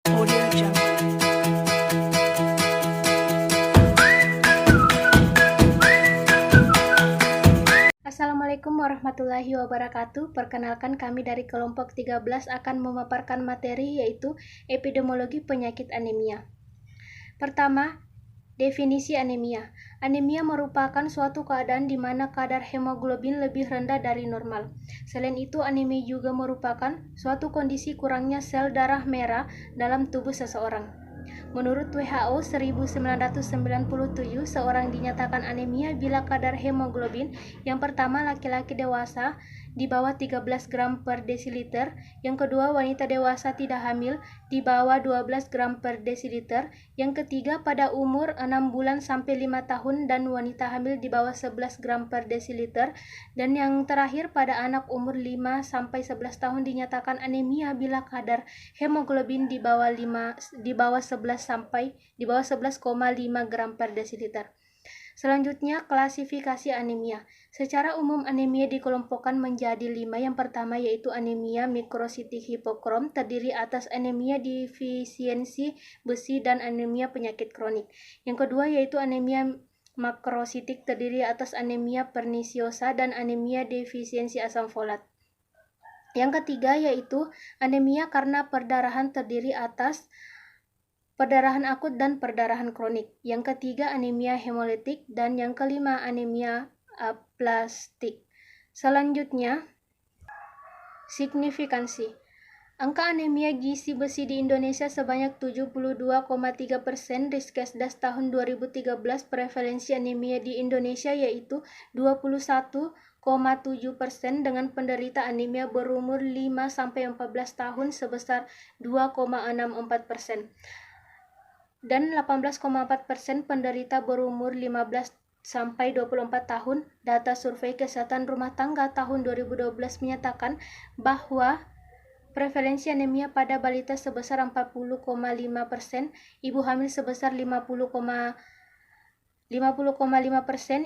Audio Jungle. Assalamualaikum warahmatullahi wabarakatuh. Perkenalkan, kami dari kelompok 13 akan memaparkan materi yaitu epidemiologi penyakit anemia. Pertama, definisi anemia. Anemia merupakan suatu keadaan di mana kadar hemoglobin lebih rendah dari normal. Selain itu, anemia juga merupakan suatu kondisi kurangnya sel darah merah dalam tubuh seseorang. Menurut WHO 1997, seorang dinyatakan anemia bila kadar hemoglobin yang pertama laki-laki dewasa di bawah 13 gram per desiliter, yang kedua wanita dewasa tidak hamil di bawah 12 gram per desiliter, yang ketiga pada umur 6 bulan sampai 5 tahun dan wanita hamil di bawah 11 gram per desiliter, dan yang terakhir pada anak umur 5 sampai 11 tahun dinyatakan anemia bila kadar hemoglobin di bawah 11 sampai di bawah 11,5 gram per desiliter. Selanjutnya, klasifikasi anemia. Secara umum, anemia dikelompokkan menjadi 5. Yang pertama yaitu anemia mikrositik hipokrom, terdiri atas anemia defisiensi besi dan anemia penyakit kronik. Yang kedua yaitu anemia makrositik, terdiri atas anemia pernisiosa dan anemia defisiensi asam folat. Yang ketiga yaitu anemia karena perdarahan, terdiri atas perdarahan akut dan perdarahan kronik. Yang ketiga anemia hemolitik dan yang kelima anemia aplastik. Selanjutnya, signifikansi. Angka anemia gizi besi di Indonesia sebanyak 72,3%. Riskesdas tahun 2013 prevalensi anemia di Indonesia yaitu 21,7% dengan penderita anemia berumur 5-14 tahun sebesar 2,64%. Dan 18,4% penderita berumur 15 sampai 24 tahun. Data survei kesehatan rumah tangga tahun 2012 menyatakan bahwa prevalensi anemia pada balita sebesar 40,5%, ibu hamil sebesar 50,5%,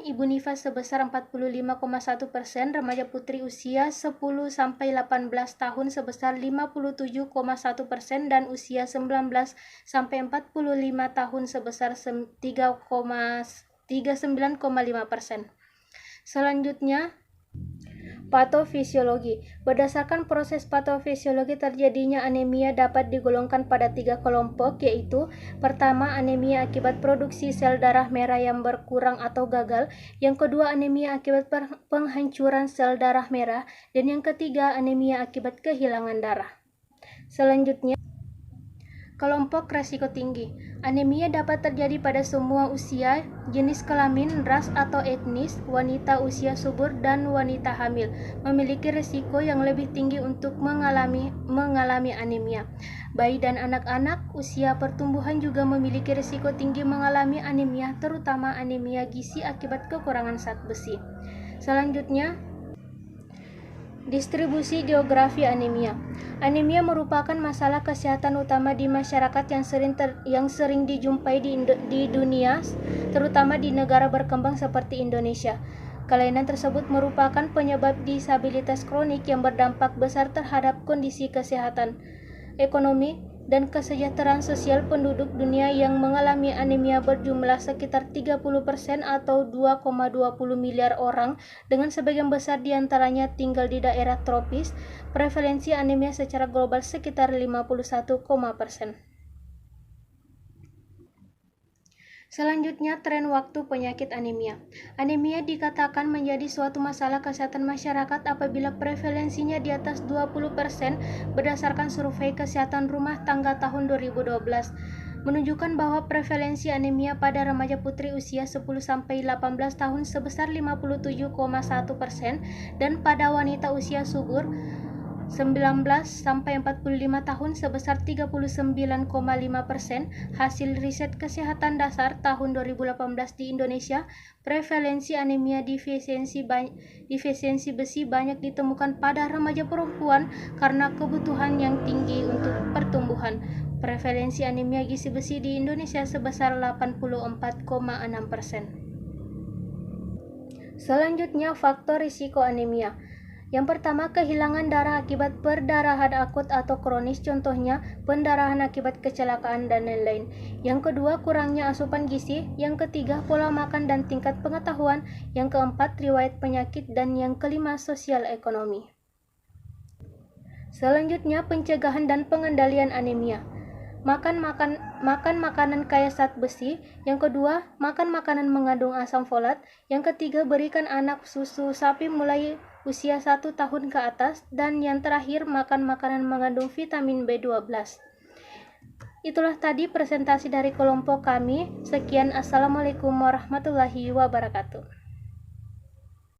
ibu nifas sebesar 45,1%, remaja putri usia 10 sampai 18 tahun sebesar 57,1% dan usia 19 sampai 45 tahun sebesar 39,5%. Selanjutnya, patofisiologi. Berdasarkan proses patofisiologi, terjadinya anemia dapat digolongkan pada 3 kelompok, yaitu pertama anemia akibat produksi sel darah merah yang berkurang atau gagal, yang kedua anemia akibat penghancuran sel darah merah, dan yang ketiga anemia akibat kehilangan darah. Selanjutnya, kelompok resiko tinggi. Anemia dapat terjadi pada semua usia, jenis kelamin, ras atau etnis, wanita usia subur, dan wanita hamil memiliki risiko yang lebih tinggi untuk mengalami anemia. Bayi dan anak-anak usia pertumbuhan juga memiliki risiko tinggi mengalami anemia, terutama anemia gizi akibat kekurangan zat besi. Selanjutnya, distribusi geografi anemia. Anemia merupakan masalah kesehatan utama di masyarakat yang sering dijumpai di dunia, terutama di negara berkembang seperti Indonesia. Kelainan tersebut merupakan penyebab disabilitas kronik yang berdampak besar terhadap kondisi kesehatan, ekonomi, dan kesejahteraan sosial penduduk dunia. Yang mengalami anemia berjumlah sekitar 30% atau 2,20 miliar orang, dengan sebagian besar diantaranya tinggal di daerah tropis. Prevalensi anemia secara global sekitar 51,%. Selanjutnya, tren waktu penyakit anemia. Anemia dikatakan menjadi suatu masalah kesehatan masyarakat apabila prevalensinya di atas 20% berdasarkan survei kesehatan rumah tangga tahun 2012. Menunjukkan bahwa prevalensi anemia pada remaja putri usia 10 sampai 18 tahun sebesar 57,1% dan pada wanita usia subur 19 sampai 45 tahun sebesar 39,5%. Hasil riset kesehatan dasar tahun 2018 di Indonesia, prevalensi anemia defisiensi besi banyak ditemukan pada remaja perempuan karena kebutuhan yang tinggi untuk pertumbuhan. Prevalensi anemia gizi besi di Indonesia sebesar 84,6%. Selanjutnya, faktor risiko anemia. Yang pertama, kehilangan darah akibat perdarahan akut atau kronis, contohnya pendarahan akibat kecelakaan dan lain-lain. Yang kedua, kurangnya asupan gizi. Yang ketiga, pola makan dan tingkat pengetahuan. Yang keempat, riwayat penyakit. Dan yang kelima, sosial ekonomi. Selanjutnya, pencegahan dan pengendalian anemia. Makan makanan kaya zat besi. Yang kedua, makan makanan mengandung asam folat. Yang ketiga, berikan anak susu sapi mulai usia 1 tahun ke atas. Dan yang terakhir, makan makanan mengandung vitamin B12. Itulah tadi presentasi dari kelompok kami. Sekian, Assalamualaikum warahmatullahi wabarakatuh.